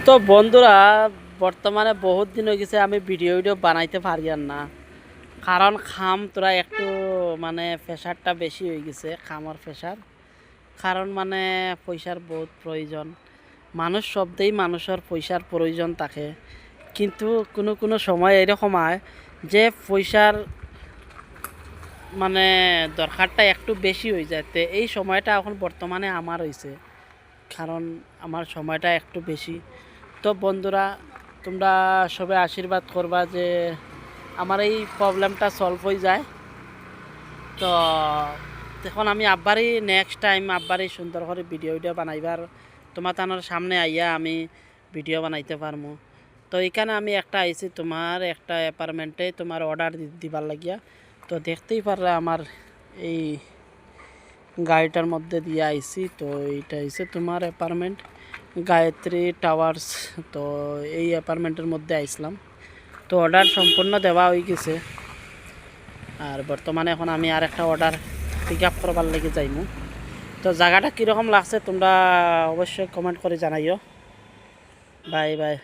তো বন্ধুরা, বর্তমানে বহুত দিন হয়ে গেছে আমি ভিডিও বানাইতে পারি আর না। কারণ খাম তোরা একটু মানে প্রেশারটা বেশি হয়ে গেছে, খামার প্রেশার। কারণ মানে পয়সার বহুত প্রয়োজন। মানুষ শব্দেই মানুষের পয়সার প্রয়োজন থাকে, কিন্তু কোনো কোনো সময় এরকম হয় যে পয়সার মানে দরকারটা একটু বেশি হয়ে যায়। তো এই সময়টা এখন বর্তমানে আমার হয়েছে, কারণ আমার সময়টা একটু বেশি। তো বন্ধুরা, তোমরা সবাই আশীর্বাদ করবা যে আমার এই প্রবলেমটা সলভ হয়ে যায়। তো এখন আমি আব্বারই নেক্সট টাইম আব্বারই সুন্দর করে ভিডিও বানাইবার তোমার তানোর সামনে আইয়া আমি ভিডিও বানাইতে পারবো। তো এখানে আমি একটা আইছি তোমার একটা অ্যাপার্টমেন্টে তোমার অর্ডার দিবার লাগিয়া। তো দেখতেই পারলে আমার এই গাড়িটার মধ্যে দিয়ে আইছি। তো এইটা হচ্ছে তোমার অ্যাপার্টমেন্ট গায়ত্রী টাওয়ার্স। তো এই অ্যাপার্টমেন্টের মধ্যে আইসলাম। তো অর্ডার সম্পূর্ণ দেওয়া হয়ে গেছে, আর বর্তমানে এখন আমি আর একটা অর্ডার পিক আপ করবার লেগে যাইমু। তো জায়গাটা কীরকম লাগছে তোমরা অবশ্যই কমেন্ট করে জানাইও। Bye bye.